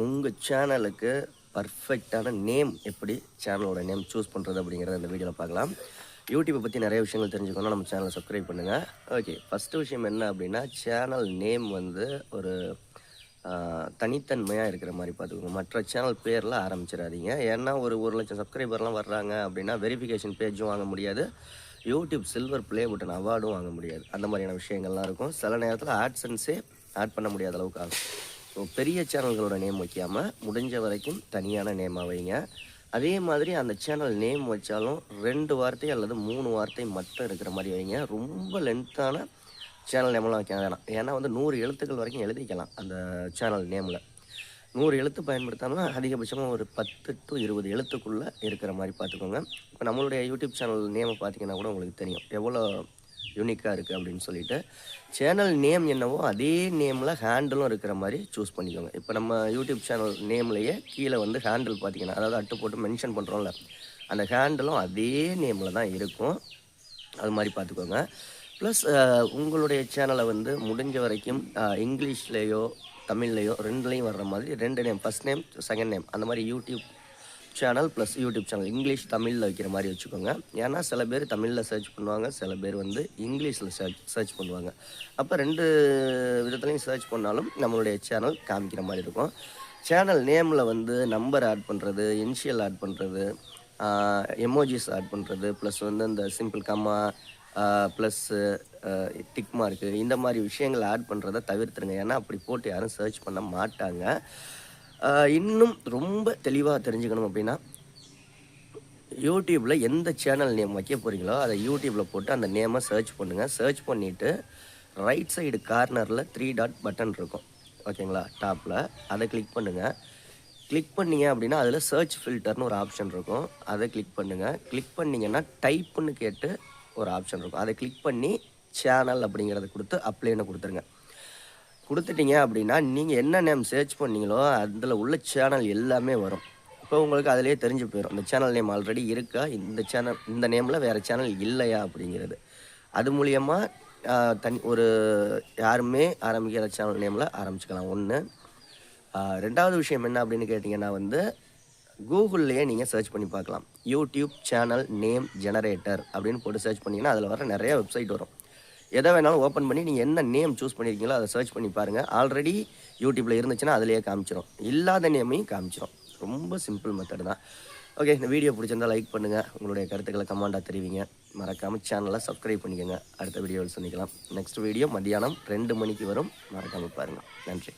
உங்கள் சேனலுக்கு பர்ஃபெக்டான நேம் எப்படி சேனலோட நேம் சூஸ் பண்ணுறது அப்படிங்கிறத இந்த வீடியோவில் பார்க்கலாம். யூடியூப்பை பற்றி நிறைய விஷயங்கள் தெரிஞ்சுக்கணும். நம்ம சேனலை சப்ஸ்கிரைப் பண்ணுங்கள். ஓகே, ஃபஸ்ட்டு விஷயம் என்ன அப்படின்னா, சேனல் நேம் வந்து ஒரு தனித்தன்மையாக இருக்கிற மாதிரி பார்த்துக்கோங்க. மற்ற சேனல் பேரில் ஆரம்பிச்சிடாதீங்க. ஏன்னா ஒரு 1,00,000 சப்ஸ்கிரைபர்லாம் வர்றாங்க அப்படின்னா வெரிஃபிகேஷன் பேஜும் வாங்க முடியாது, யூடியூப் சில்வர் ப்ளே பட்டன் அவார்டும் வாங்க முடியாது. அந்த மாதிரியான விஷயங்கள்லாம் இருக்கும். சில நேரத்தில் ஆட்சன்ஸே ஆட் பண்ண முடியாத அளவுக்கு ஆகும். ஸோ பெரிய சேனல்களோட நேம் வைக்காமல் முடிஞ்ச வரைக்கும் தனியான நேமாக வைங்க. அதே மாதிரி அந்த சேனல் நேம் வச்சாலும் 2 வார்த்தை அல்லது 3 வார்த்தை மட்டும் இருக்கிற மாதிரி வைங்க. ரொம்ப லென்த்தான சேனல் நேமெல்லாம் வைக்க வேணாம். ஏன்னா வந்து 100 எழுத்துக்கள் வரைக்கும் எழுதிக்கலாம் அந்த சேனல் நேமில். 100 எழுத்து பயன்படுத்தாமல் அதிகபட்சமாக ஒரு 10 to 20 எழுத்துக்குள்ளே இருக்கிற மாதிரி பார்த்துக்கோங்க. இப்போ நம்மளுடைய யூடியூப் சேனல் நேமை பார்த்தீங்கன்னா கூட உங்களுக்கு தெரியும் எவ்வளோ யூனிக்காக இருக்குது அப்படின்னு சொல்லிட்டு. சேனல் நேம் என்னவோ அதே நேமில் ஹேண்டிலும் இருக்கிற மாதிரி சூஸ் பண்ணிக்கோங்க. இப்போ நம்ம யூடியூப் சேனல் நேம்லேயே கீழே வந்து ஹேண்டில் பார்த்தீங்கன்னா, அதாவது அட்டு போட்டு மென்ஷன் பண்ணுறோம்ல, அந்த ஹேண்டிலும் அதே நேமில் தான் இருக்கும். அது மாதிரி பார்த்துக்கோங்க. ப்ளஸ் உங்களுடைய சேனலை வந்து முடிஞ்ச வரைக்கும் இங்கிலீஷ்லேயோ தமிழ்லேயோ 2லேயும் வர்ற மாதிரி 2 name, first name second name, அந்த மாதிரி YouTube channel plus YouTube channel English தமிழில் வைக்கிற மாதிரி வச்சுக்கோங்க. ஏன்னா சில பேர் தமிழில் சர்ச் பண்ணுவாங்க, சில பேர் வந்து இங்கிலீஷில் சர்ச் பண்ணுவாங்க. அப்போ 2 விதத்துலையும் சர்ச் பண்ணாலும் நம்மளுடைய சேனல் காமிக்கிற மாதிரி இருக்கும். சேனல் நேமில் வந்து நம்பர் ஆட் பண்ணுறது, இனிஷியல் ஆட் பண்ணுறது, எமோஜிஸ் ஆட் பண்ணுறது, ப்ளஸ் வந்து இந்த சிம்பிள் கம்மா ப்ளஸ்ஸு டிக் மார்க்கு, இந்த மாதிரி விஷயங்கள் ஆட் பண்ணுறதை தவிர்த்துருங்க. ஏன்னா அப்படி போட்டு யாரும் சர்ச் பண்ண மாட்டாங்க. இன்னும் ரொம்ப தெளிவாக தெரிஞ்சுக்கணும் அப்படின்னா, யூடியூப்பில் எந்த சேனல் நேம் வைக்க போகிறீங்களோ அதை யூடியூப்பில் போட்டு அந்த நேமை சர்ச் பண்ணுங்கள். சர்ச் பண்ணிவிட்டு ரைட் சைடு கார்னரில் 3 டாட் பட்டன் இருக்கும், ஓகேங்களா, டாப்பில். அதை கிளிக் பண்ணுங்கள். கிளிக் பண்ணிங்க அப்படின்னா அதில் சர்ச் ஃபில்டர்னு ஒரு ஆப்ஷன் இருக்கும். அதை கிளிக் பண்ணுங்கள். கிளிக் பண்ணிங்கன்னா டைப்புன்னு கேட்டு ஒரு ஆப்ஷன் இருக்கும். அதை கிளிக் பண்ணி சேனல் அப்படிங்கிறத கொடுத்து அப்ளைன்னு கொடுத்துருங்க. கொடுத்துட்டீங்க அப்படின்னா நீங்கள் என்ன நேம் சர்ச் பண்ணீங்களோ அதில் உள்ள சேனல் எல்லாமே வரும். இப்போ உங்களுக்கு அதிலே தெரிஞ்சு போயிடும் இந்த சேனல் நேம் ஆல்ரெடி இருக்கா, இந்த சேனல் இந்த நேமில் வேறு சேனல் இல்லையா அப்படிங்கிறது. அது மூலியமாக ஒரு யாருமே ஆரம்பிக்கிற சேனல் நேமில் ஆரம்பிச்சுக்கலாம். 1. 2வது விஷயம் என்ன அப்படின்னு கேட்டிங்கன்னா வந்து, கூகுள்லேயே நீங்கள் சர்ச் பண்ணி பார்க்கலாம். யூடியூப் சேனல் நேம் ஜெனரேட்டர் அப்படின்னு போட்டு சர்ச் பண்ணிங்கன்னா அதில் வர நிறைய வெப்சைட் வரும். எதை வேணாலும் ஓப்பன் பண்ணி நீங்கள் என்ன நேம் சூஸ் பண்ணியிருக்கீங்களோ அதை சர்ச் பண்ணி பாருங்கள். ஆல்ரெடி யூடியூப்பில் இருந்துச்சுன்னா அதிலேயே காமிச்சிடும், இல்லாத நேமையும் காமிச்சிடும். ரொம்ப சிம்பிள் மெத்தட் தான். ஓகே, இந்த வீடியோ பிடிச்சிருந்தால் லைக் பண்ணுங்கள், உங்களுடைய கருத்துக்களை கமெண்டாக தெரிவிங்க. மறக்காமல் சேனலை சப்ஸ்கிரைப் பண்ணிக்கோங்க. அடுத்த வீடியோவில் சந்திக்கலாம். நெக்ஸ்ட் வீடியோ மதியானம் 2 மணிக்கு வரும். மறக்காமல் பாருங்கள். நன்றி.